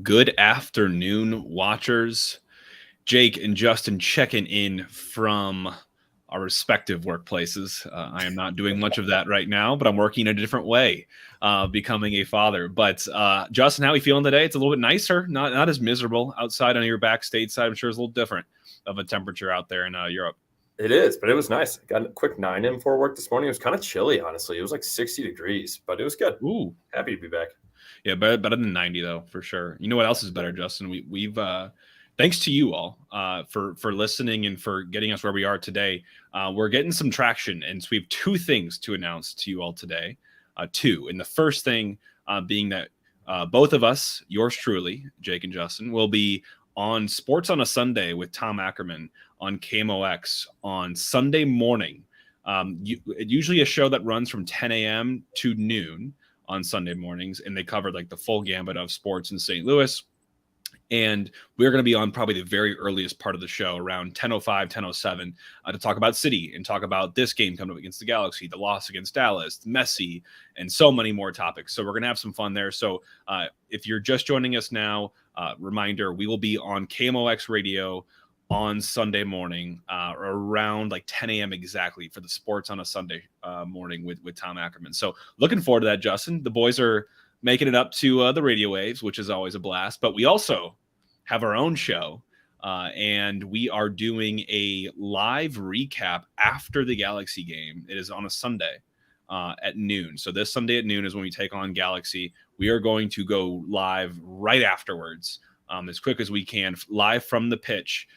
Good afternoon, watchers. Jake and Justin checking in from our respective workplaces. I am not doing much of that right now, but I'm working in a different way, becoming a father. But Justin, how are you feeling today? It's a little bit nicer, not as miserable outside on your back stateside. I'm sure it's a little different of a temperature out there in Europe. It is, but it was nice. Got a quick 9 in before work this morning. It was kind of chilly, honestly. It was like 60 degrees, but it was good. Ooh, Happy to be back. yeah, better than 90 though, for sure. You know what else is better, Justin? We've thanks to you all for listening and for getting us where we are today. We're getting some traction, and so we have two things to announce to you all today. And the first thing being that both of us, yours truly, Jake and Justin, will be on Sports on a Sunday with Tom Ackerman on KMOX on Sunday morning. Usually a show that runs from 10 a.m. to noon on Sunday mornings, and they covered like the full gambit of sports in St. Louis. And we're going to be on probably the very earliest part of the show around 10:05, 10:07 to talk about City and talk about this game coming up against the Galaxy, the loss against Dallas, Messi, and so many more topics. So we're going to have some fun there. So if you're just joining us now, reminder, we will be on KMOX radio on Sunday morning around like 10 a.m. exactly for the Sports on a Sunday morning with Tom Ackerman. So looking forward to that, Justin. The boys are making it up to the radio waves, which is always a blast. But we also have our own show, and we are doing a live recap after the Galaxy game. It is on a Sunday at noon. So this Sunday at noon is when we take on Galaxy. We are going to go live right afterwards, as quick as we can, live from the pitch,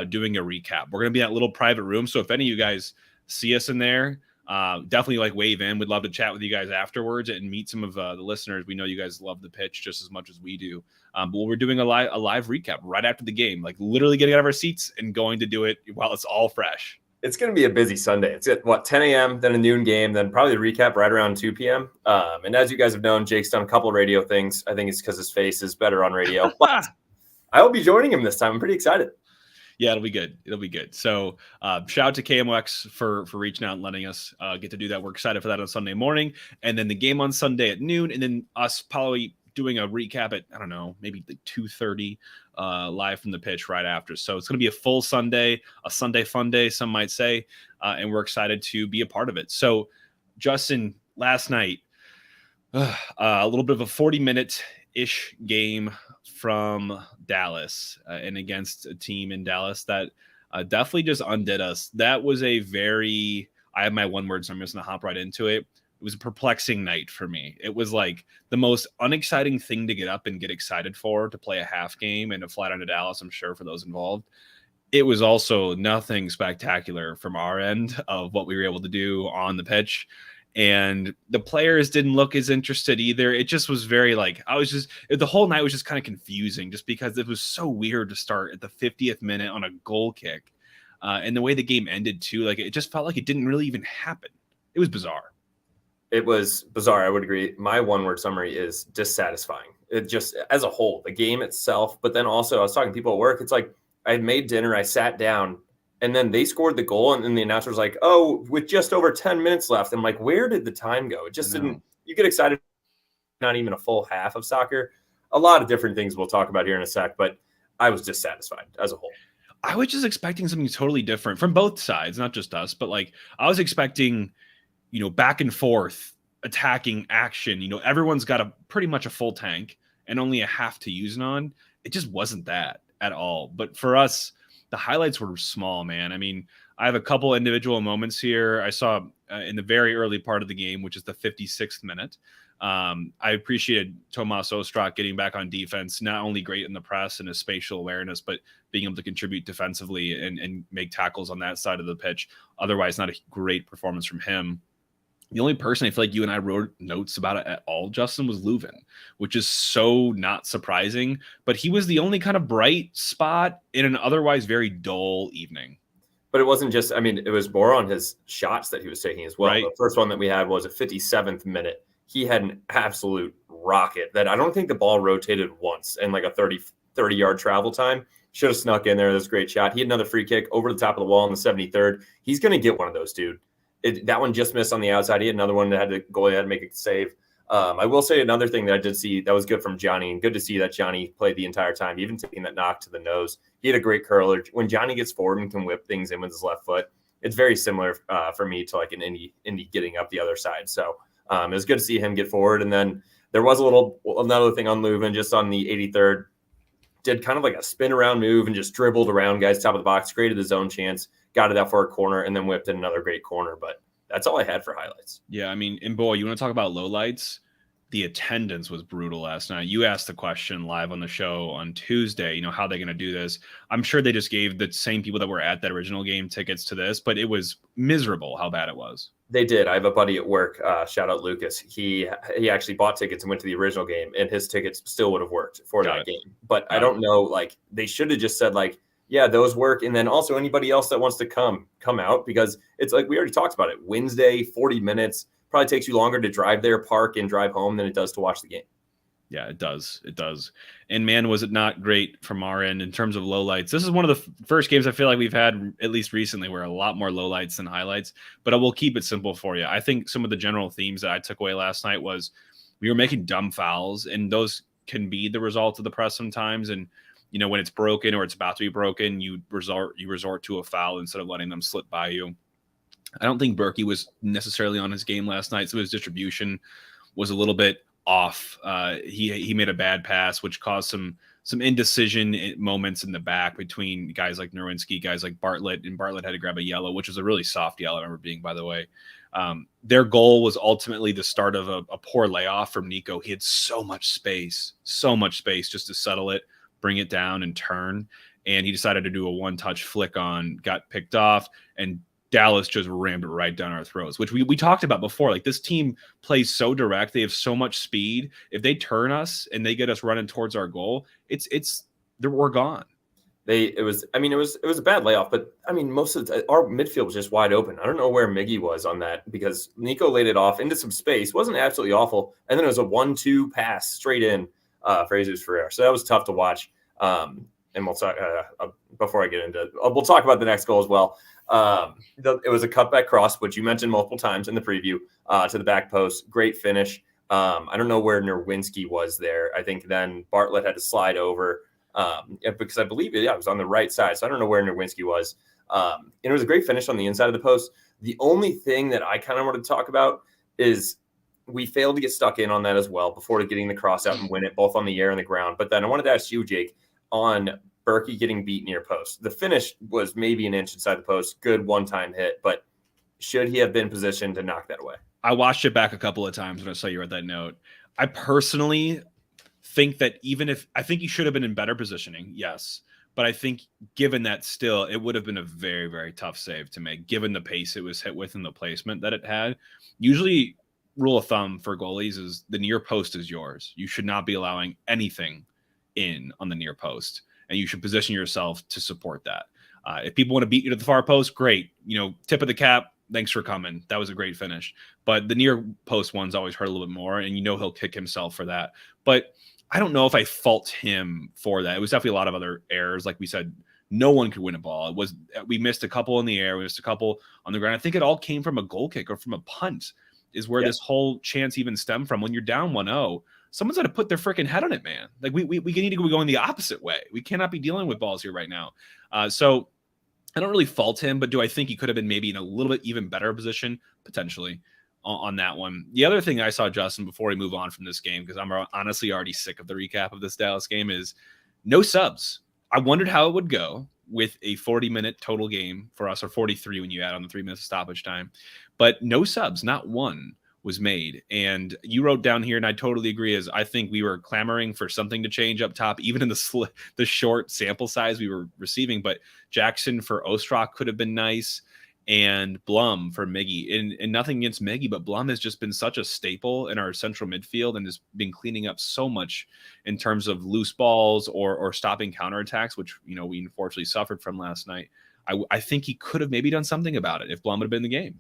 doing a recap. We're going to be in that little private room. So if any of you guys see us in there, definitely like wave in. We'd love to chat with you guys afterwards and meet some of the listeners. We know you guys love the pitch just as much as we do. But we're doing a live recap right after the game, like literally getting out of our seats and going to do it while it's all fresh. It's going to be a busy Sunday. It's at 10 a.m., then a noon game, then probably the recap right around 2 p.m. And as you guys have known, Jake's done a couple of radio things. I think it's because his face is better on radio. But I will be joining him this time. I'm pretty excited. Yeah, it'll be good. It'll be good. So shout out to KMOX for reaching out and letting us get to do that. We're excited for that on Sunday morning. And then the game on Sunday at noon. And then us probably doing a recap at, I don't know, maybe like 2:30 live from the pitch right after. So it's going to be a full Sunday, a Sunday fun day, some might say. And we're excited to be a part of it. So, Justin, last night, a little bit of a 40-minute-ish game from Dallas and against a team in Dallas that definitely just undid us. That was I have my one word, so I'm just going to hop right into it. It was a perplexing night for me. It was like the most unexciting thing to get up and get excited for, to play a half game and to fly down to Dallas, I'm sure, for those involved. It was also nothing spectacular from our end of what we were able to do on the pitch. And the players didn't look as interested either. It just was very the whole night was just kind of confusing just because it was so weird to start at the 50th minute on a goal kick. And the way the game ended too, like it just felt like it didn't really even happen. It was bizarre. It was bizarre. I would agree. My one word summary is dissatisfying. It just, as a whole, the game itself, but then also I was talking to people at work. It's like I had made dinner, I sat down, and then they scored the goal, and then the announcer was like, "Oh, with just over 10 minutes left." I'm like, where did the time go? It just didn't. You get excited, not even a full half of soccer. A lot of different things we'll talk about here in a sec, but I was dissatisfied as a whole. I was just expecting something totally different from both sides, not just us, but like I was expecting, back and forth, attacking action. Everyone's got pretty much a full tank and only a half to use it on. It just wasn't that at all. But for us, the highlights were small, man. I mean, I have a couple individual moments here. I saw in the very early part of the game, which is the 56th minute. I appreciated Tomas Ostrak getting back on defense, not only great in the press and his spatial awareness, but being able to contribute defensively and make tackles on that side of the pitch. Otherwise, not a great performance from him. The only person I feel like you and I wrote notes about it at all, Justin, was Leuven, which is so not surprising. But he was the only kind of bright spot in an otherwise very dull evening. But it wasn't just, it was more on his shots that he was taking as well. Right. The first one that we had was a 57th minute. He had an absolute rocket that I don't think the ball rotated once in like a 30-yard travel time. Should have snuck in there. That was a great shot. He had another free kick over the top of the wall in the 73rd. He's going to get one of those, dude. That one just missed on the outside. He had another one that had the goalie had to make a save. I will say another thing that I did see that was good from Johnny, and good to see that Johnny played the entire time, even taking that knock to the nose. He had a great curler. When Johnny gets forward and can whip things in with his left foot, it's very similar for me to like an Indy getting up the other side. So it was good to see him get forward. And then there was another thing on Leuven, just on the 83rd, did kind of like a spin around move and just dribbled around guys top of the box, created his own chance, got it out for a corner, and then whipped in another great corner. But that's all I had for highlights. Yeah, I mean, and boy, you want to talk about lowlights? The attendance was brutal last night. You asked the question live on the show on Tuesday, how they're going to do this. I'm sure they just gave the same people that were at that original game tickets to this, but it was miserable how bad it was. They did. I have a buddy at work, shout out Lucas. He actually bought tickets and went to the original game, and his tickets still would have worked for that game. But I don't know, like, they should have just said, like, yeah, those work. And then also anybody else that wants to come out, because it's like we already talked about it. Wednesday, 40 minutes. Probably takes you longer to drive there, park, and drive home than it does to watch the game. Yeah, it does. It does. And man, was it not great from our end in terms of lowlights. This is one of the first games I feel like we've had, at least recently, where a lot more lowlights than highlights. But I will keep it simple for you. I think some of the general themes that I took away last night was we were making dumb fouls, and those can be the result of the press sometimes. And when it's broken or it's about to be broken, you resort to a foul instead of letting them slip by you. I don't think Berkey was necessarily on his game last night, so his distribution was a little bit off. He made a bad pass, which caused some indecision moments in the back between guys like Nerwinski, guys like Bartlett, and Bartlett had to grab a yellow, which was a really soft yellow, I remember being, by the way. Their goal was ultimately the start of a poor layoff from Nico. He had so much space just to settle it, bring it down, and turn. And he decided to do a one-touch flick on, got picked off, and Dallas just rammed it right down our throats, which we talked about before. Like, this team plays so direct. They have so much speed. If they turn us and they get us running towards our goal, we're gone. It was a bad layoff, but I mean, most of our midfield was just wide open. I don't know where Miggy was on that, because Nico laid it off into some space. Wasn't absolutely awful. And then it was a 1-2 pass straight in for Jesus Ferreira. So that was tough to watch. And we'll talk before I get into we'll talk about the next goal as well. It was a cutback cross, which you mentioned multiple times in the preview, to the back post. Great finish. I don't know where Nerwinski was there. I think then Bartlett had to slide over because I believe it was on the right side. So I don't know where Nerwinski was. And it was a great finish on the inside of the post. The only thing that I kind of wanted to talk about is we failed to get stuck in on that as well before getting the cross out and win it, both on the air and the ground. But then I wanted to ask you, Jake, on Berkey getting beat near post. The finish was maybe an inch inside the post. Good one-time hit, but should he have been positioned to knock that away? I watched it back a couple of times when I saw you read that note. I personally think that I think he should have been in better positioning, yes. But I think given that still, it would have been a very, very tough save to make, given the pace it was hit with and the placement that it had. Usually, rule of thumb for goalies is the near post is yours. You should not be allowing anything in on the near post, and you should position yourself to support that. If people want to beat you to the far post, great. Tip of the cap. Thanks for coming. That was a great finish. But the near post ones always hurt a little bit more, and he'll kick himself for that. But I don't know if I fault him for that. It was definitely a lot of other errors. Like we said, no one could win a ball. We missed a couple in the air. We missed a couple on the ground. I think it all came from a goal kick or from a punt is where this whole chance even stemmed from. When you're down 1-0, someone's got to put their freaking head on it, man. Like we need to be going the opposite way. We cannot be dealing with balls here right now. So I don't really fault him, but do I think he could have been maybe in a little bit even better position? Potentially on that one. The other thing I saw, Justin, before we move on from this game, because I'm honestly already sick of the recap of this Dallas game, is no subs. I wondered how it would go with a 40-minute total game for us, or 43 when you add on the 3 minutes of stoppage time. But no subs, not one was made. And you wrote down here, and I totally agree, is I think we were clamoring for something to change up top, even in the short sample size we were receiving. But Jackson for Ostrak could have been nice, and Blum for Miggy. And nothing against Miggy, but Blum has just been such a staple in our central midfield and has been cleaning up so much in terms of loose balls or stopping counterattacks, which we unfortunately suffered from last night. I think he could have maybe done something about it if Blum would have been in the game.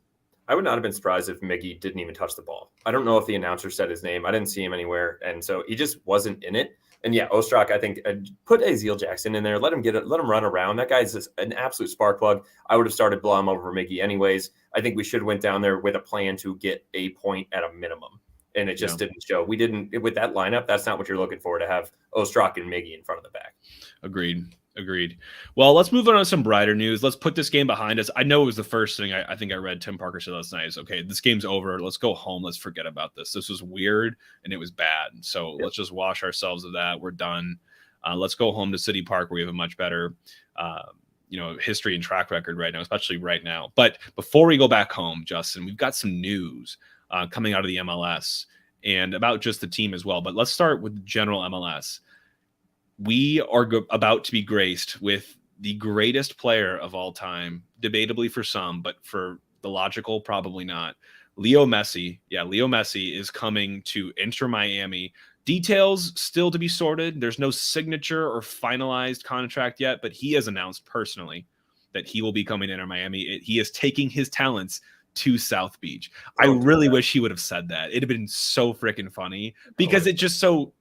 I would not have been surprised if Miggy didn't even touch the ball. I don't know if the announcer said his name. I didn't see him anywhere. And so he just wasn't in it. And yeah, Ostrak, I think, put Azeel Jackson in there. Let him run around. That guy's just an absolute spark plug. I would have started Blum over Miggy anyways. I think we should have went down there with a plan to get a point at a minimum. and it just didn't show. We didn't with that lineup. That's not what you're looking for, to have Ostrak and Miggy in front of the back. Agreed. Well, let's move on to some brighter news. Let's put this game behind us. I know it was the first thing I think I read Tim Parker said last night is, okay, this game's over. Let's go home. Let's forget about this. This was weird and it was bad. So let's just wash ourselves of that. We're done. Let's go home to City Park, where we have a much better, history and track record right now, especially right now. But before we go back home, Justin, we've got some news coming out of the MLS and about just the team as well. But let's start with general MLS. We are about to be graced with the greatest player of all time, debatably for some, but for the logical, probably not. Leo Messi. Yeah, Leo Messi is coming to Inter Miami. Details still to be sorted. There's no signature or finalized contract yet, but he has announced personally that he will be coming to Inter Miami. He is taking his talents to South Beach. I really wish he would have said that. It'd have been so freaking funny because it just so...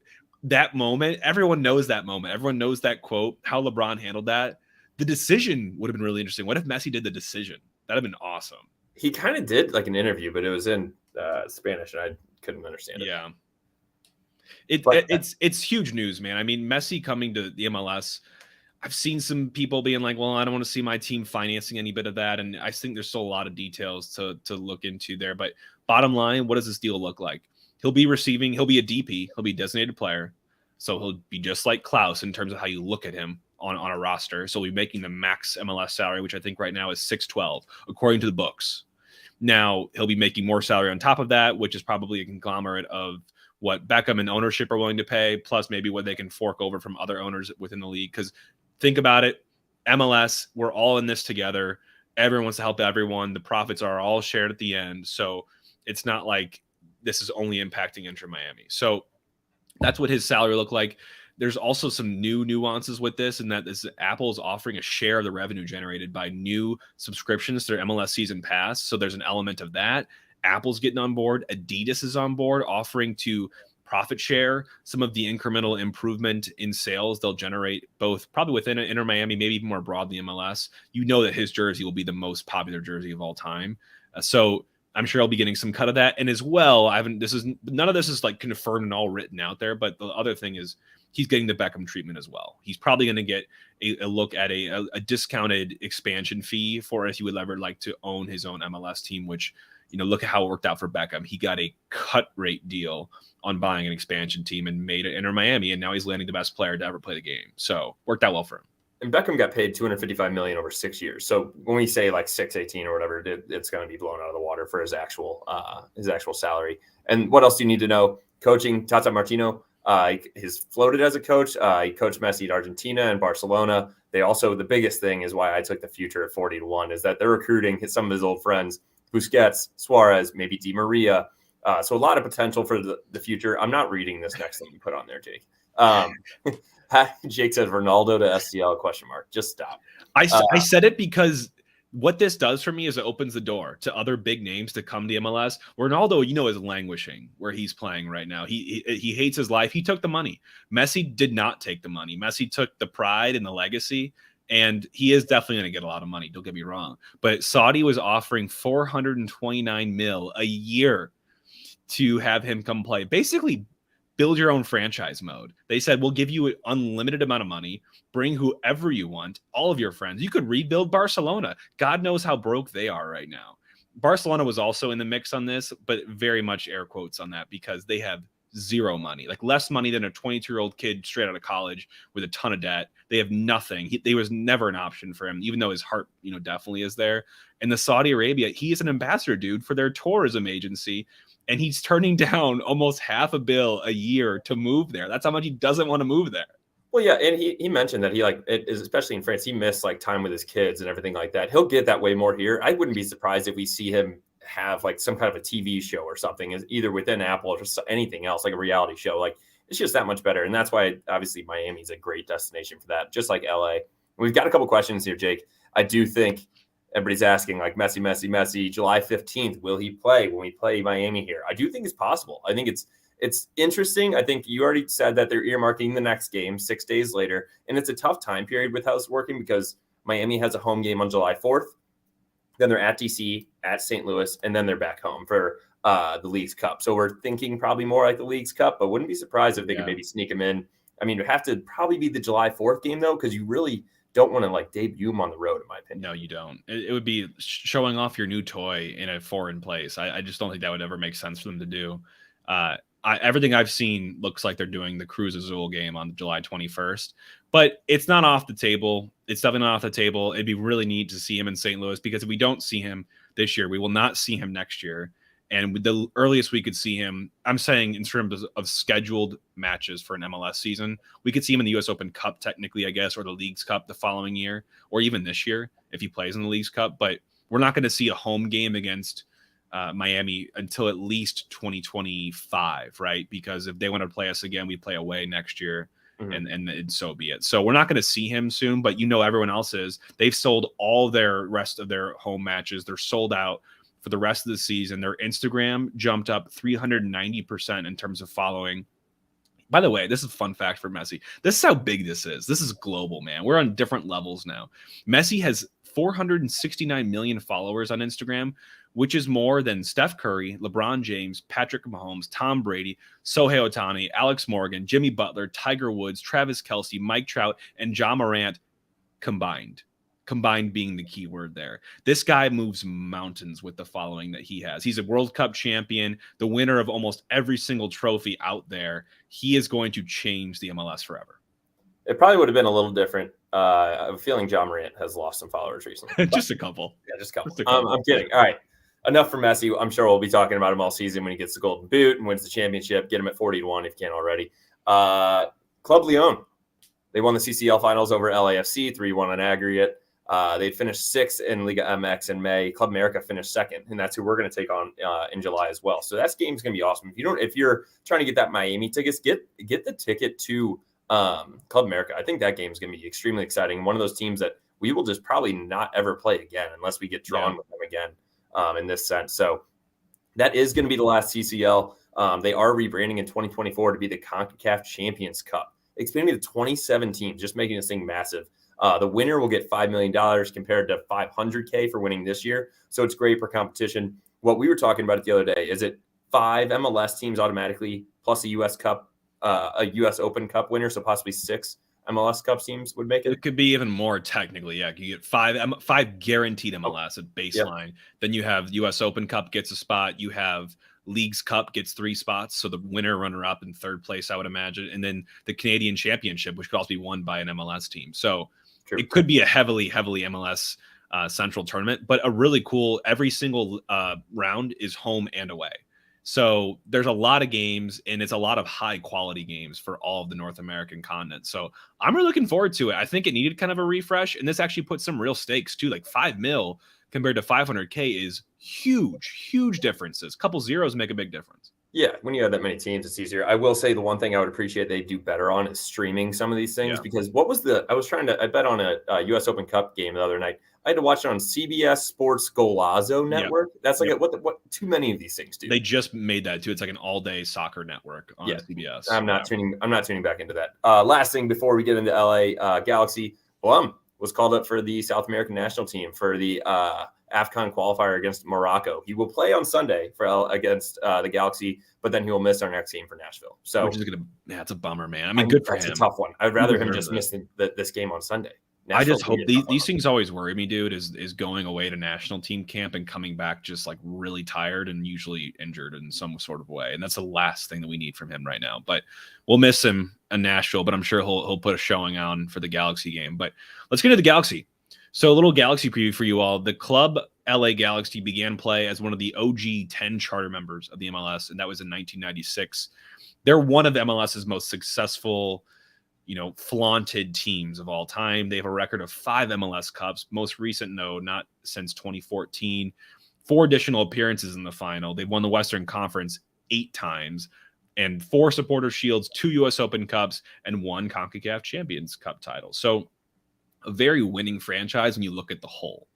that moment, everyone knows that moment. Everyone knows that quote, how LeBron handled that. The decision would have been really interesting. What if Messi did the decision? That'd have been awesome. He kind of did like an interview, but it was in Spanish and I couldn't understand it. Yeah. It's huge news, man. I mean, Messi coming to the MLS, I've seen some people being like, well, I don't want to see my team financing any bit of that. And I think there's still a lot of details to look into there. But bottom line, what does this deal look like? He'll be a DP. He'll be a designated player. So he'll be just like Klaus in terms of how you look at him on a roster. So he'll be making the max MLS salary, which I think right now is $612, according to the books. Now he'll be making more salary on top of that, which is probably a conglomerate of what Beckham and ownership are willing to pay, plus maybe what they can fork over from other owners within the league. Because think about it, MLS, we're all in this together. Everyone wants to help everyone. The profits are all shared at the end. So it's not like this is only impacting Inter Miami. So that's what his salary looked like. There's also some new nuances with this, and that is Apple is offering a share of the revenue generated by new subscriptions to their MLS season pass. So there's an element of that. Apple's getting on board. Adidas is on board, offering to profit share some of the incremental improvement in sales they'll generate, both probably within Inter Miami, maybe even more broadly MLS. You know that his jersey will be the most popular jersey of all time. So I'm sure I'll be getting some cut of that. And as well, none of this is like confirmed and all written out there. But the other thing is he's getting the Beckham treatment as well. He's probably going to get a look at a discounted expansion fee for if he would ever like to own his own MLS team, which, look at how it worked out for Beckham. He got a cut rate deal on buying an expansion team and made it Inter Miami. And now he's landing the best player to ever play the game. So worked out well for him. And Beckham got paid $255 million over 6 years. So when we say like 618 or whatever, it's going to be blown out of the water for his actual salary. And what else do you need to know? Coaching, Tata Martino, he's floated as a coach. He coached Messi at Argentina and Barcelona. They also, the biggest thing is why I took the future at 40-1 is that they're recruiting some of his old friends, Busquets, Suarez, maybe Di Maria. So a lot of potential for the future. I'm not reading this next thing you put on there, Jake. Jake says Ronaldo to STL ? Just stop. I said it because what this does for me is it opens the door to other big names to come to MLS. Ronaldo, is languishing where he's playing right now. He hates his life. He took the money. Messi did not take the money. Messi took the pride and the legacy, and he is definitely going to get a lot of money. Don't get me wrong. But Saudi was offering $429 million a year to have him come play. Basically, build your own franchise mode. They said, we'll give you an unlimited amount of money, bring whoever you want, all of your friends. You could rebuild Barcelona. God knows how broke they are right now. Barcelona was also in the mix on this, but very much air quotes on that because they have zero money, like less money than a 22-year-old kid straight out of college with a ton of debt. They have nothing. There was never an option for him, even though his heart, definitely is there. And the Saudi Arabia, he is an ambassador, dude, for their tourism agency. And he's turning down almost $500 million a year to move there. That's how much he doesn't want to move there. Well, yeah, and he mentioned that he especially in France, he missed like time with his kids and everything like that. He'll get that way more here. I wouldn't be surprised if we see him have like some kind of a TV show or something, either within Apple or just anything else, like a reality show. Like it's just that much better, and that's why obviously Miami's a great destination for that, just like LA. We've got a couple questions here, Jake. I do think. Everybody's asking like Messi, July 15th, will he play when we play Miami here? I do think it's possible. I think it's interesting. I think you already said that they're earmarking the next game 6 days later. And it's a tough time period with how it's working because Miami has a home game on July 4th. Then they're at DC, at St. Louis, and then they're back home for the Leagues Cup. So we're thinking probably more like the Leagues Cup, but wouldn't be surprised if they could Yeah. maybe sneak him in. I mean, it would have to probably be the July 4th game, though, because you really don't want to like debut him on the road, in my opinion. No, you don't. It would be showing off your new toy in a foreign place. I just don't think that would ever make sense for them to do. Everything I've seen looks like they're doing the Cruz Azul game on July 21st, but it's not off the table. It's definitely not off the table. It'd be really neat to see him in St. Louis, because if we don't see him this year, we will not see him next year. And the earliest we could see him, I'm saying in terms of scheduled matches for an MLS season, we could see him in the U.S. Open Cup, technically, I guess, or the Leagues Cup the following year, or even this year if he plays in the Leagues Cup. But we're not going to see a home game against Miami until at least 2025, right? Because if they want to play us again, we play away next year. Mm-hmm. And so be it. So we're not going to see him soon, but everyone else is. They've sold all their rest of their home matches. They're sold out for the rest of the season. Their Instagram jumped up 390% in terms of following. By the way, this is a fun fact for Messi. This is how big this is. This is global, man. We're on different levels now. Messi has 469 million followers on Instagram, which is more than Steph Curry, LeBron James, Patrick Mahomes, Tom Brady, Shohei Ohtani, Alex Morgan, Jimmy Butler, Tiger Woods, Travis Kelce, Mike Trout, and Ja Morant combined. Combined being the key word there. This guy moves mountains with the following that he has. He's a World Cup champion, the winner of almost every single trophy out there. He is going to change the MLS forever. It probably would have been a little different. I'm feeling Ja Morant has lost some followers recently. Just a couple. Yeah, just a couple. I'm kidding. All right. Enough for Messi. I'm sure we'll be talking about him all season when he gets the Golden Boot and wins the championship. Get him at 40-1 if you can't already. Club Lyon. They won the CCL finals over LAFC, 3-1 on aggregate. They finished 6th in Liga MX in May. Club America finished 2nd, and that's who we're going to take on in July as well. So that game's going to be awesome. If you're trying to get that Miami tickets, get the ticket to Club America. I think that game's going to be extremely exciting. One of those teams that we will just probably not ever play again unless we get drawn with them again in this sense. So that is going to be the last CCL. They are rebranding in 2024 to be the CONCACAF Champions Cup, expanding to 2017, just making this thing massive. The winner will get $5 million compared to $500K for winning this year. So it's great for competition. What we were talking about the other day, is it 5 MLS teams automatically plus a U.S. Cup, a U.S. Open Cup winner, so possibly 6 MLS Cup teams would make it? It could be even more technically. Yeah, you get 5 guaranteed MLS at baseline. Yep. Then you have U.S. Open Cup gets a spot. You have Leagues Cup gets 3 spots, so the winner, runner-up, and third place, I would imagine. And then the Canadian Championship, which could also be won by an MLS team. So true. It could be a heavily MLS central tournament, but a really cool, every single round is home and away. So there's a lot of games, and it's a lot of high-quality games for all of the North American continent. So I'm really looking forward to it. I think it needed kind of a refresh, and this actually puts some real stakes, too. Like $5 million compared to $500K is huge differences. A couple zeros make a big difference. Yeah, when you have that many teams, it's easier. I will say the one thing I would appreciate they do better on is streaming some of these things, because I bet on a U.S. Open Cup game the other night. I had to watch it on CBS Sports Golazo network. Yep. That's like what too many of these things do. They just made that too. It's like an all-day soccer network on CBS. I'm not tuning back into that. Last thing before we get into LA, Galaxy Blum was called up for the South American national team for the AFCON qualifier against Morocco. He will play on Sunday against the Galaxy, but then he will miss our next game for Nashville. So, it's a bummer, man. I mean, good for him. It's a tough one. I'd rather him just miss this game on Sunday. I just hope these things always worry me, dude, is going away to national team camp and coming back just like really tired and usually injured in some sort of way. And that's the last thing that we need from him right now. But we'll miss him in Nashville, but I'm sure he'll put a showing on for the Galaxy game. But let's get to the Galaxy. So a little Galaxy preview for you all. The club LA Galaxy began play as one of the OG 10 charter members of the MLS, and that was in 1996. They're one of MLS's most successful, flaunted teams of all time. They have a record of 5 MLS Cups. Most recent, no, not since 2014. 4 additional appearances in the final. They've won the Western Conference 8 times, and 4 Supporter Shields, 2 U.S. Open Cups, and 1 CONCACAF Champions Cup title. So a very winning franchise when you look at the whole.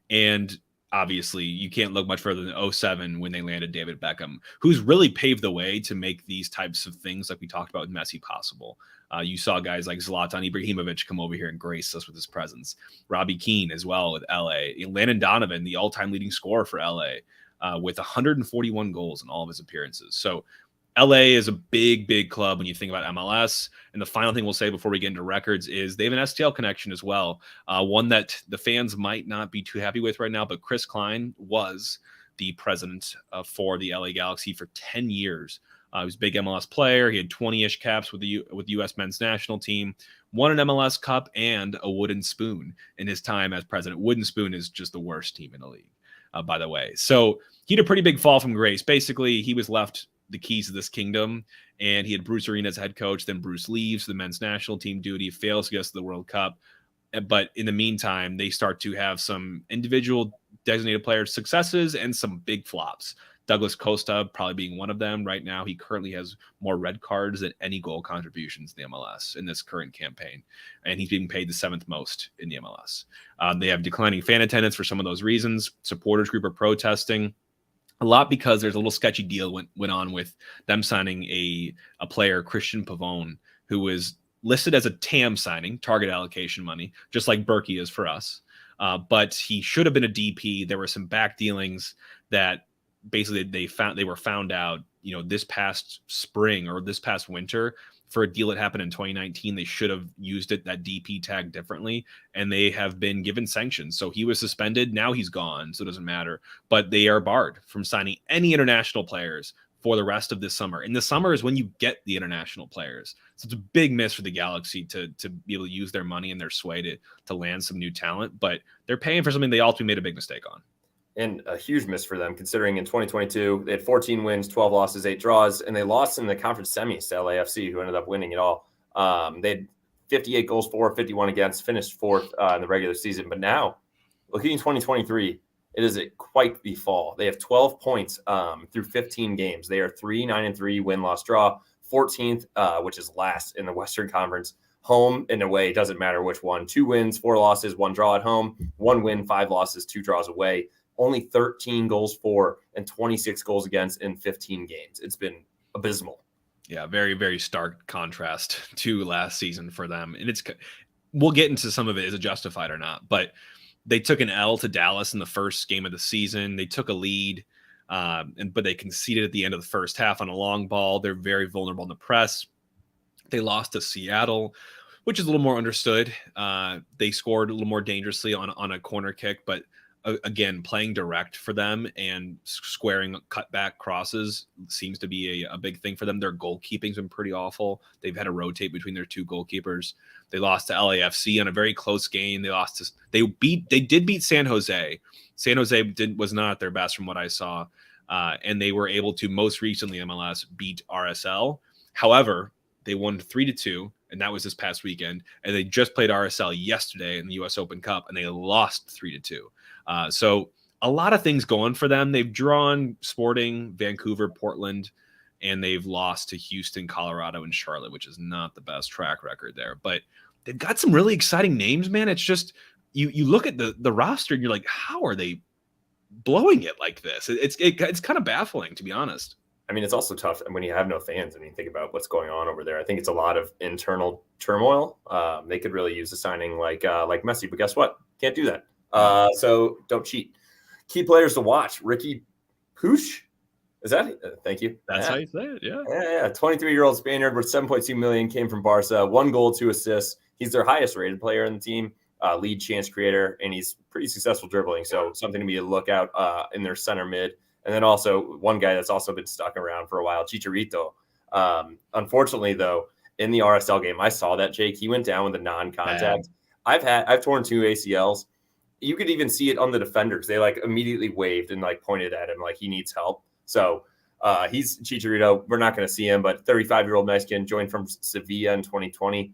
And obviously, you can't look much further than 2007 when they landed David Beckham, who's really paved the way to make these types of things like we talked about with Messi possible. You saw guys like Zlatan Ibrahimovic come over here and grace us with his presence. Robbie Keane as well with LA. Landon Donovan, the all-time leading scorer for LA. with 141 goals in all of his appearances. So LA is a big club when you think about MLS. And the final thing we'll say before we get into records is they have an STL connection as well. One that the fans might not be too happy with right now, but Chris Klein was the president for the LA Galaxy for 10 years. He was a big MLS player. He had 20-ish caps with the U.S. men's national team, won an MLS Cup and a wooden spoon in his time as president. Wooden spoon is just the worst team in the league, by the way. So he had a pretty big fall from grace. Basically, he was left the keys to this kingdom, and he had Bruce Arena as head coach. Then Bruce leaves the men's national team duty, fails to get us to the World Cup. But in the meantime, they start to have some individual designated player successes and some big flops. Douglas Costa probably being one of them. Right now, he currently has more red cards than any goal contributions in the MLS in this current campaign, and he's being paid the 7th most in the MLS. They have declining fan attendance for some of those reasons. Supporters group are protesting a lot because there's a little sketchy deal went on with them signing a player, Christian Pavone, who was listed as a TAM signing, target allocation money, just like Berkey is for us. But he should have been a DP. There were some back dealings that basically they were found out, this past spring or this past winter for a deal that happened in 2019. They should have used that DP tag differently, and they have been given sanctions. So he was suspended. Now he's gone, so it doesn't matter. But they are barred from signing any international players for the rest of this summer. And the summer is when you get the international players. So it's a big miss for the Galaxy to be able to use their money and their sway to land some new talent. But they're paying for something they ultimately made a big mistake on. And a huge miss for them, considering in 2022, they had 14 wins, 12 losses, 8 draws, and they lost in the conference semis to LAFC, who ended up winning it all. They had 58 goals for, 51 against, finished 4th in the regular season. But now, looking at 2023, it is quite the fall. They have 12 points through 15 games. They are 3-9-3, win-loss draw, 14th, which is last in the Western Conference. Home and away, doesn't matter which one. 2 wins, 4 losses, 1 draw at home, 1 win, 5 losses, 2 draws away. Only 13 goals for and 26 goals against in 15 games. It's been abysmal. Yeah, very, very stark contrast to last season for them. And we'll get into some of it. Is it justified or not? But they took an L to Dallas in the first game of the season. They took a lead, but they conceded at the end of the first half on a long ball. They're very vulnerable in the press. They lost to Seattle, which is a little more understood. They scored a little more dangerously on a corner kick, but again, playing direct for them and squaring cutback crosses seems to be a big thing for them. Their goalkeeping's been pretty awful. They've had to rotate between their 2 goalkeepers. They lost to LAFC in a very close game. They did beat San Jose. San Jose was not at their best from what I saw. And they were able to most recently MLS beat RSL. However, they won 3-2. And that was this past weekend. And they just played RSL yesterday in the U.S. Open Cup, and they lost 3-2. So a lot of things going for them. They've drawn Sporting, Vancouver, Portland, and they've lost to Houston, Colorado, and Charlotte, which is not the best track record there. But they've got some really exciting names, man. It's just you look at the roster and you're like, how are they blowing it like this? It's kind of baffling, to be honest. I mean, it's also tough when you have no fans. I mean, think about what's going on over there. I think it's a lot of internal turmoil. They could really use a signing like Messi, but guess what? Can't do that. So don't cheat. Key players to watch: Ricky Puig. Is that? Thank you. That's how you say it. Yeah. Yeah. 23-year-old Spaniard worth $7.2 million, came from Barca. 1 goal, 2 assists. He's their highest rated player in the team. Lead chance creator, and he's pretty successful dribbling. So something to be a lookout in their center mid. And then also one guy that's also been stuck around for a while, Chicharito. Unfortunately, though, in the RSL game, I saw that, Jake. He went down with a non-contact. I've torn 2 ACLs. You could even see it on the defenders. They immediately waved and pointed at him like he needs help. So he's Chicharito. We're not going to see him, but 35-year-old Mexican, joined from Sevilla in 2020.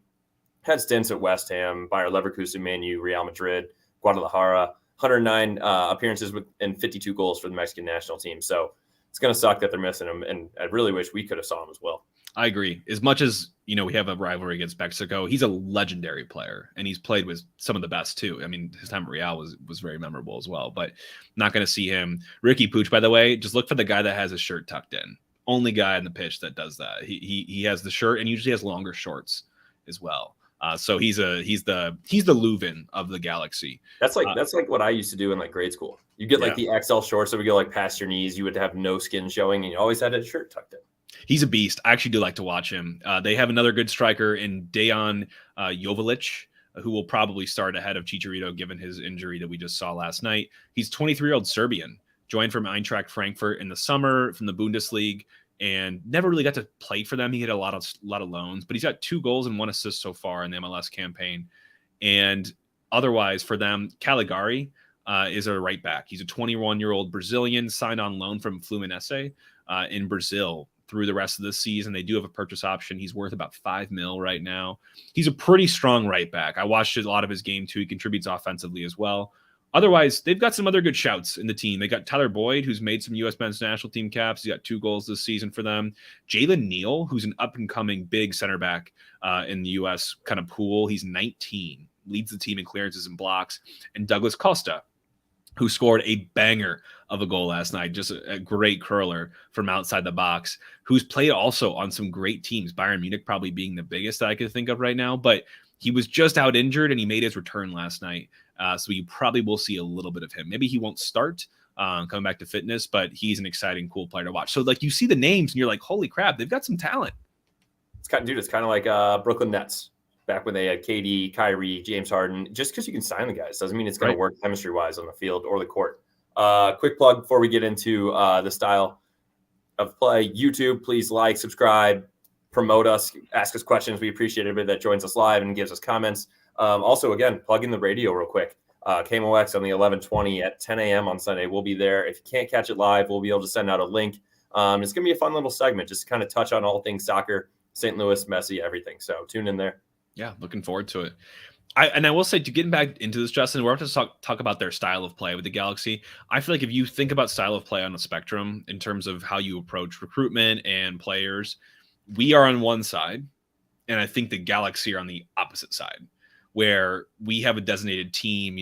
Had stints at West Ham, Bayer Leverkusen, Man U, Real Madrid, Guadalajara. 109 appearances and 52 goals for the Mexican national team. So it's going to suck that they're missing him, and I really wish we could have saw him as well. I agree. As much as, we have a rivalry against Mexico, he's a legendary player, and he's played with some of the best too. I mean, his time at Real was very memorable as well, but not going to see him. Ricky Puig, by the way, just look for the guy that has his shirt tucked in. Only guy on the pitch that does that. He has the shirt and usually has longer shorts as well. So he's the Leuven of the Galaxy. That's like what I used to do in like grade school. You get like the XL shorts that would go like past your knees. You would have no skin showing, and you always had a shirt tucked in. He's a beast. I actually do like to watch him. They have another good striker in Dejan Joveljic, who will probably start ahead of Chicharito given his injury that we just saw last night. He's 23-year-old Serbian, joined from Eintracht Frankfurt in the summer from the Bundesliga, and never really got to play for them. He had a lot of loans, but he's got 2 goals and 1 assist so far in the MLS campaign. And otherwise for them, Caligari is a right back. He's a 21-year-old Brazilian signed on loan from Fluminense in Brazil through the rest of the season. They do have a purchase option. He's worth about $5 million right now. He's a pretty strong right back. I watched a lot of his game too. He contributes offensively as well. Otherwise, they've got some other good shouts in the team. They got Tyler Boyd, who's made some U.S. men's national team caps. He's got 2 goals this season for them. Jalen Neal, who's an up-and-coming big center back in the U.S. kind of pool. He's 19, leads the team in clearances and blocks. And Douglas Costa, who scored a banger of a goal last night, just a great curler from outside the box, who's played also on some great teams, Bayern Munich probably being the biggest that I could think of right now, but he was just out injured and he made his return last night. So you probably will see a little bit of him. Maybe he won't start coming back to fitness, but he's an exciting, cool player to watch. So like you see the names and you're like, holy crap, they've got some talent. It's kind of like Brooklyn Nets back when they had KD, Kyrie, James Harden. Just because you can sign the guys doesn't mean it's going to work chemistry-wise on the field or the court. Quick plug before we get into the style of play. YouTube, please like, subscribe, promote us, ask us questions. We appreciate everybody that joins us live and gives us comments. Also, again, plug in the radio real quick. KMOX on the 1120 at 10 a.m. on Sunday. We'll be there. If you can't catch it live, we'll be able to send out a link. It's going to be a fun little segment, just to kind of touch on all things soccer, St. Louis, Messi, everything. So tune in there. Yeah, looking forward to it. I will say, to getting back into this, Justin, we're going to talk about their style of play with the Galaxy. I feel like if you think about style of play on a spectrum in terms of how you approach recruitment and players, we are on one side, and I think the Galaxy are on the opposite side, where we have a designated team,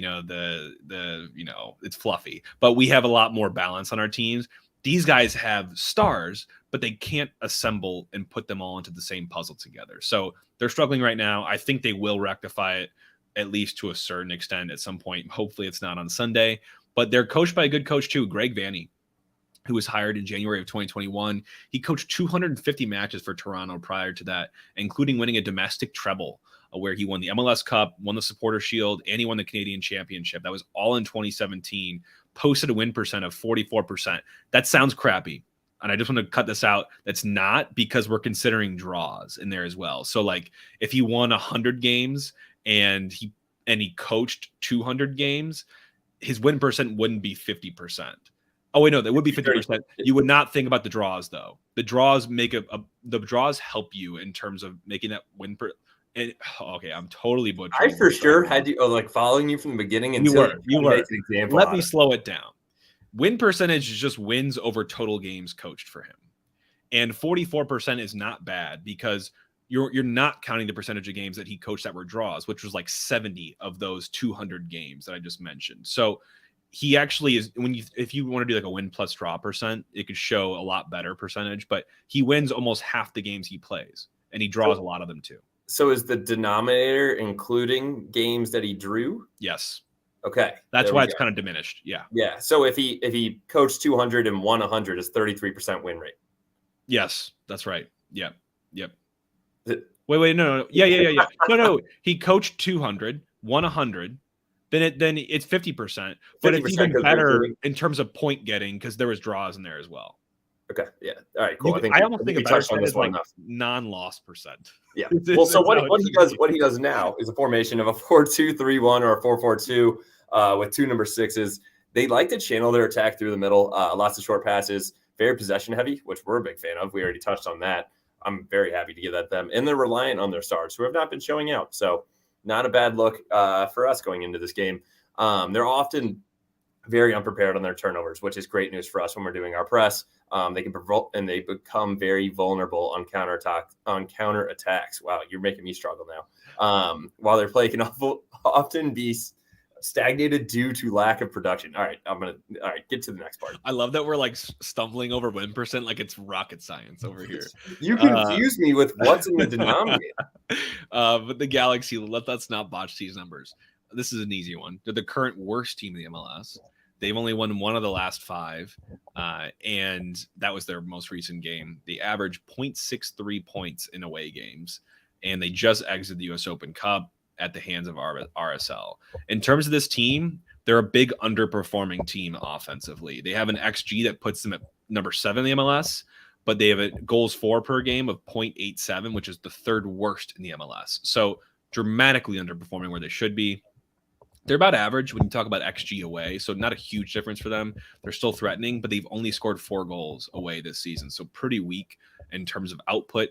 it's fluffy, but we have a lot more balance on our teams. These guys have stars, but they can't assemble and put them all into the same puzzle together. So they're struggling right now. I think they will rectify it, at least to a certain extent at some point. Hopefully it's not on Sunday, but they're coached by a good coach too, Greg Vanney, who was hired in January of 2021. He coached 250 matches for Toronto prior to that, including winning a domestic treble, where he won the MLS Cup, won the Supporter Shield, and he won the Canadian Championship. That was all in 2017. Posted a win percent of 44%. That sounds crappy. And I just want to cut this out. That's not, because we're considering draws in there as well. So like if he won 100 games and he coached 200 games, his win percent wouldn't be 50%. Oh wait, no, that would be 50%. You would not think about the draws though. The draws the draws help you in terms of making that win per. Okay, I'm totally butchering. I for sure had you following you from the beginning until you were. Make an example. Let me slow it down. Win percentage is just wins over total games coached for him, and 44% is not bad because you're not counting the percentage of games that he coached that were draws, which was like 70 of those 200 games that I just mentioned. So he actually is, if you want to do like a win plus draw percent, it could show a lot better percentage, but he wins almost half the games he plays and he draws a lot of them too. So is the denominator including games that he drew? Yes. Okay. That's why it's kind of diminished. Yeah. Yeah. So if he coached 200 and won 100, is 33% win rate. Yes, that's right. Yep. Wait, no. Yeah. No. He coached 200, won 100. Then it's 50%, but it's even better in terms of point getting because there was draws in there as well. Okay. Yeah. All right. Cool. I almost think a better percent is like non-loss percent. Yeah. Well, so what he does now is a formation of a 4-2-3-1 or a 4-4-2 with 2 number 6s. They like to channel their attack through the middle. Lots of short passes, very possession heavy, which we're a big fan of. We already touched on that. I'm very happy to give that them, and they're reliant on their stars who have not been showing out. So not a bad look for us going into this game. They're often very unprepared on their turnovers, which is great news for us when we're doing our press. They become very vulnerable on counterattacks. Wow, you're making me struggle now. While their play can often be Stagnated due to lack of production. All right, get to the next part. I love that we're like stumbling over win percent like it's rocket science over here. You confuse me with what's in the denominator. But the Galaxy, let's not botch these numbers. This is an easy one. They're the current worst team in the MLS. They've only won one of the last 5, and that was their most recent game. They average 0.63 points in away games, and they just exited the U.S. Open Cup at the hands of RSL. In terms of this team, they're a big underperforming team offensively. They have an XG that puts them at number 7 in the MLS, but they have a goals for per game of 0.87, which is the 3rd worst in the MLS. So dramatically underperforming where they should be. They're about average when you talk about XG away, so not a huge difference for them. They're still threatening, but they've only scored 4 goals away this season, so pretty weak in terms of output.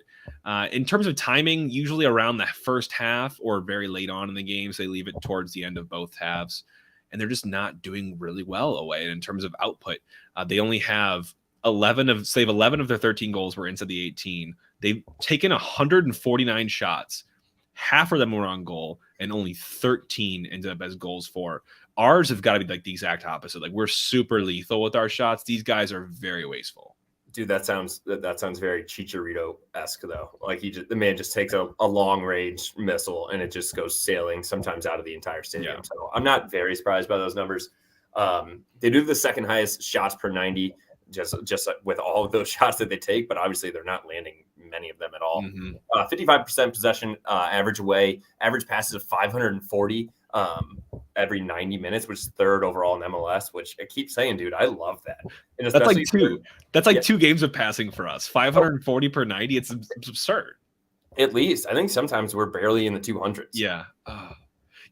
In terms of timing, usually around the first half or very late on in the games, they leave it towards the end of both halves, and they're just not doing really well away. And in terms of output, they only have 11 of their 13 goals were inside the 18. They've taken 149 shots. Half of them were on goal, and only 13 ended up as goals for. Ours have got to be like the exact opposite. Like, we're super lethal with our shots. These guys are very wasteful. Dude, that sounds very Chicharito-esque though. Like the man just takes a long range missile and it just goes sailing sometimes out of the entire stadium. Yeah. So I'm not very surprised by those numbers. They do the second highest shots per 90, just with all of those shots that they take, but obviously they're not landing many of them at all. 55% possession average away, average passes of 540 every 90 minutes, which is 3rd overall in MLS, which I keep saying, dude, I love that. And that's like 2. That's like 2 games of passing for us. 540 per 90. It's absurd. At least. I think sometimes we're barely in the 200s. Yeah.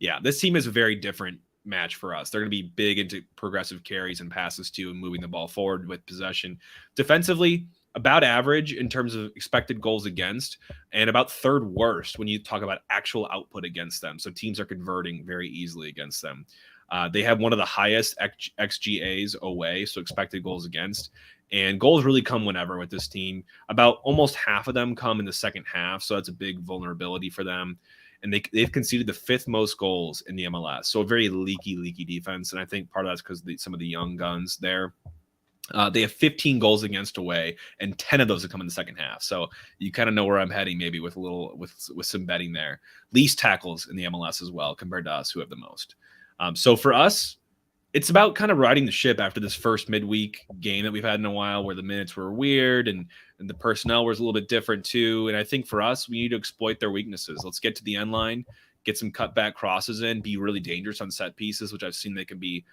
Yeah. This team is a very different match for us. They're going to be big into progressive carries and passes too, and moving the ball forward with possession. Defensively, about average in terms of expected goals against, and about 3rd worst when you talk about actual output against them. So teams are converting very easily against them. They have one of the highest XGAs away, so expected goals against. And goals really come whenever with this team. About almost half of them come in the second half, so that's a big vulnerability for them. And they've conceded the 5th most goals in the MLS. So a very leaky defense. And I think part of that's because some of the young guns there. They have 15 goals against away, and 10 of those have come in the second half. So you kind of know where I'm heading, maybe with some betting there. Least tackles in the MLS as well, compared to us, who have the most. So for us, it's about kind of riding the ship after this first midweek game that we've had in a while, where the minutes were weird and the personnel was a little bit different too. And I think for us, we need to exploit their weaknesses. Let's get to the end line, get some cutback crosses in, be really dangerous on set pieces, which I've seen they can be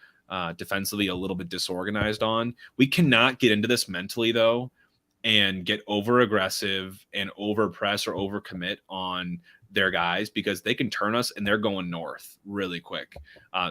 defensively a little bit disorganized on. We cannot get into this mentally though and get over aggressive and over press or over commit on their guys, because they can turn us and they're going north really quick.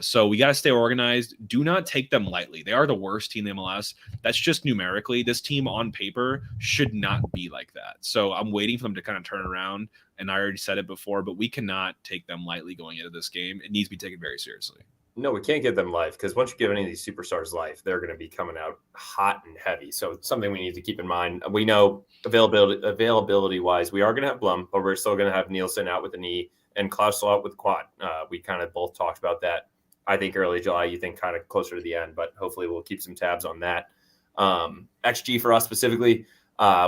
So we got to stay organized. Do not take them lightly. They are the worst team in the MLS. That's just numerically. This team on paper should not be like that. So I'm waiting for them to kind of turn around. And I already said it before, but we cannot take them lightly going into this game. It needs to be taken very seriously. No, we can't give them life, because once you give any of these superstars life, they're going to be coming out hot and heavy. So it's something we need to keep in mind. We know availability wise, we are going to have Blum, but we're still going to have Nielsen out with the knee and Klausel out with the quad. We kind of both talked about that. I think early July, you think kind of closer to the end, but hopefully we'll keep some tabs on that. XG for us specifically,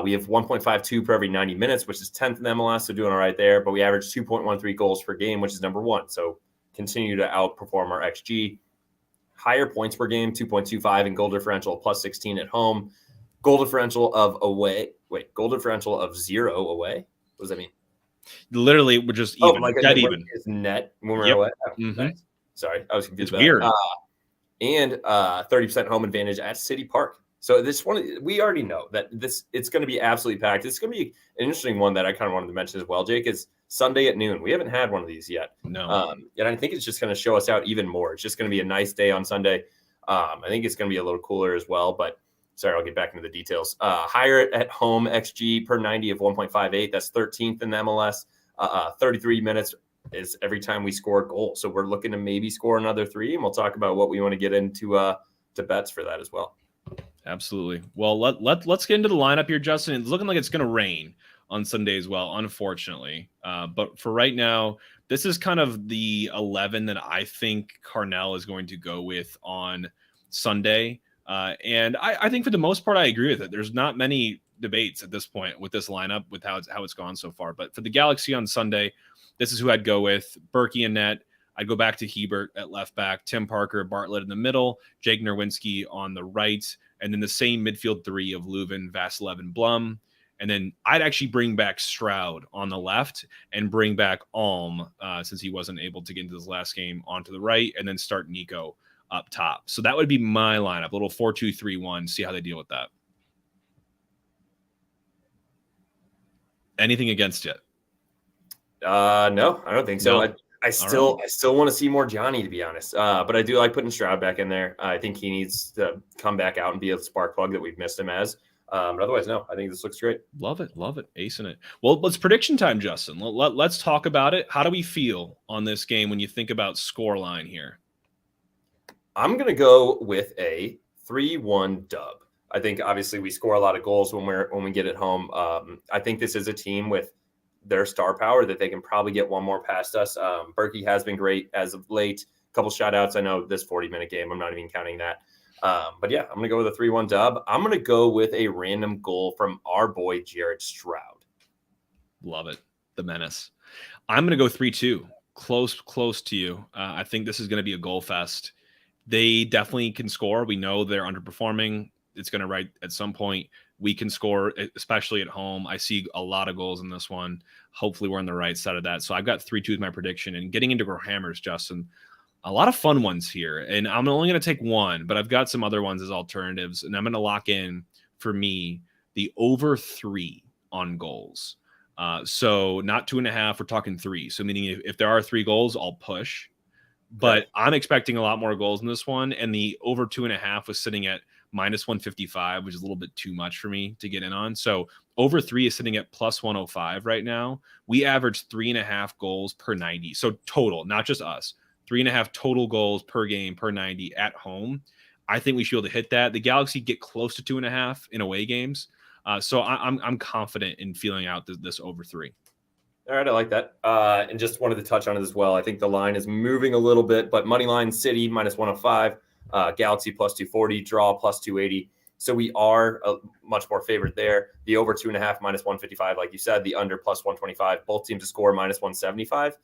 we have 1.52 per every 90 minutes, which is 10th in MLS. So doing all right there, but we average 2.13 goals per game, which is number 1. So continue to outperform our XG. Higher points per game, 2.25, and goal differential plus 16 at home. Goal differential of 0 away. What does that mean? Literally, we're just even. Dead even. Is net when we're away. Oh, nice. Sorry, I was confused. It's weird. And 30% home advantage at City Park. So this one, we already know that it's going to be absolutely packed. It's going to be an interesting one that I kind of wanted to mention as well, Jake, is Sunday at noon. We haven't had one of these yet. No. And I think it's just going to show us out even more. It's just going to be a nice day on Sunday. I think it's going to be a little cooler as well, but sorry, I'll get back into the details. Higher at home XG per 90 of 1.58. That's 13th in the MLS. 33 minutes is every time we score a goal. So we're looking to maybe score another 3, and we'll talk about what we want to get into to bets for that as well. Absolutely. Well, let's get into the lineup here, Justin. It's looking like it's going to rain. on Sunday as well, unfortunately. But for right now, this is kind of the 11 that I think Carnell is going to go with on Sunday. And I think for the most part, I agree with it. There's not many debates at this point with this lineup, with how it's gone so far. But for the Galaxy on Sunday, this is who I'd go with. Berkey and net. I'd go back to Hebert at left back, Tim Parker, Bartlett in the middle, Jake Nerwinski on the right, and then the same midfield three of Leuven, Vasilev, and Blum. And then I'd actually bring back Stroud on the left and bring back Alm, since he wasn't able to get into this last game, onto the right, and then start Nico up top. So that would be my lineup, a little 4-2-3-1, see how they deal with that. Anything against it? No, I don't think so. No. I still want to see more Johnny, to be honest. But I do like putting Stroud back in there. I think he needs to come back out and be a spark plug that we've missed him as. But otherwise, no, I think this looks great. Love it. Acing it. Well, let's prediction time, Justin. Let's talk about it. How do we feel on this game when you think about score line here? I'm going to go with a 3-1 dub. I think obviously we score a lot of goals when we get it home. I think this is a team with their star power that they can probably get one more past us. Berkey has been great as of late. A couple shutouts. I know this 40-minute game, I'm not even counting that. But yeah, I'm going to go with a 3-1 dub. I'm going to go with a random goal from our boy, Jared Stroud. Love it. The menace. I'm going to go 3-2. Close to you. I think this is going to be a goal fest. They definitely can score. We know they're underperforming. It's going to right at some point. We can score, especially at home. I see a lot of goals in this one. Hopefully we're on the right side of that. So I've got 3-2 as my prediction. And getting into our hammers, Justin, a lot of fun ones here. And I'm only going to take one, but I've got some other ones as alternatives. And I'm going to lock in, for me, the over 3 on goals. So not 2.5, we're talking 3. So meaning if there are 3 goals, I'll push. But okay, I'm expecting a lot more goals in this one. And the over 2.5 was sitting at -155, which is a little bit too much for me to get in on. So over 3 is sitting at +105 right now. We average 3.5 goals per 90. So total, not just us, 3.5 total goals per game per 90 at home. I think we should be able to hit that. The Galaxy get close to 2.5 in away games. So I'm confident in feeling out this over 3. All right, I like that. And just wanted to touch on it as well. I think the line is moving a little bit, but money line City -105, Galaxy +240, draw +280. So we are much more favored there. The over 2.5 -155, like you said, the under +125. Both teams to score -175.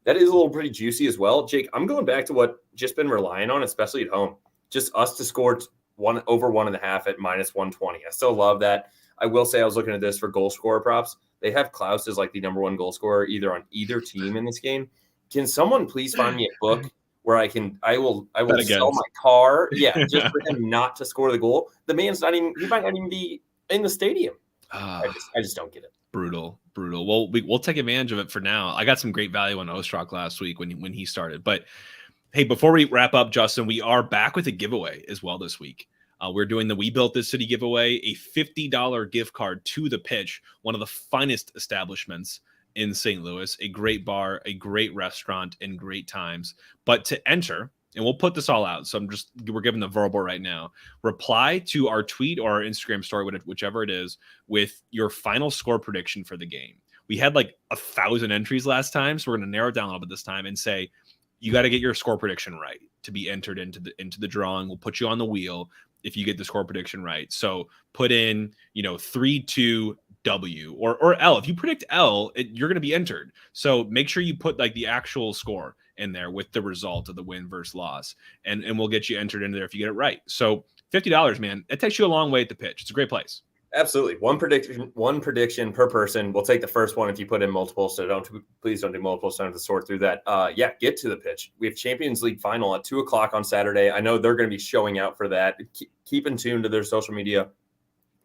That is a little pretty juicy as well. Jake, I'm going back to what just been relying on, especially at home. Just us to score over 1.5 at -120. I still love that. I will say I was looking at this for goal scorer props. They have Klaus as like the #1 goal scorer either on either team in this game. Can someone please find me a book where I will sell my car? Yeah, just for him not to score the goal. The man's he might not even be in the stadium. I just don't get it. Brutal. Well, we'll take advantage of it for now. I got some great value on Ostrak last week when he started. But hey, before we wrap up, Justin, we are back with a giveaway as well this week. We're doing the We Built This City giveaway, a $50 gift card to The Pitch, one of the finest establishments in St. Louis, a great bar, a great restaurant, and great times. But to enter, and we'll put this all out, so we're giving the verbal right now. Reply to our tweet or our Instagram story, whichever it is, with your final score prediction for the game. We had like 1,000 entries last time, so we're going to narrow it down a little bit this time and say, you got to get your score prediction right to be entered into the drawing. We'll put you on the wheel if you get the score prediction right. So put in, 3-2 W or L. If you predict L, you're going to be entered. So make sure you put like the actual score in there with the result of the win versus loss, and we'll get you entered into there if you get it right. So $50, man, it takes you a long way at The Pitch. It's a great place. Absolutely. One prediction per person. We'll take the first one if you put in multiple. So please don't do multiple. So I don't have to sort through that. Get to The Pitch. We have Champions League final at 2:00 on Saturday. I know they're going to be showing out for that. Keep in tune to their social media.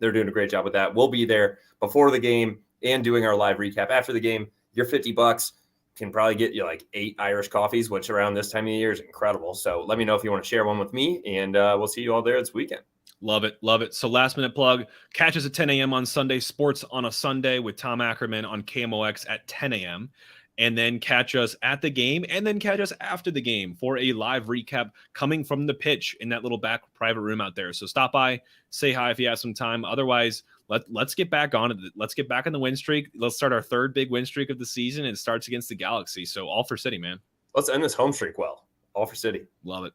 They're doing a great job with that. We'll be there before the game and doing our live recap after the game. Your $50 can probably get you like 8 Irish coffees, which around this time of the year is incredible. So let me know if you want to share one with me, and we'll see you all there this weekend. Love it. So last minute plug, catch us at 10 a.m. on Sunday, Sports on a Sunday with Tom Ackerman on KMOX at 10 a.m. And then catch us at the game and then catch us after the game for a live recap coming from The Pitch in that little back private room out there. So stop by, say hi if you have some time. Otherwise, let's get back on it. Let's get back on the win streak. Let's start our third big win streak of the season. It starts against the Galaxy. So all for City, man. Let's end this home streak well. All for City. Love it.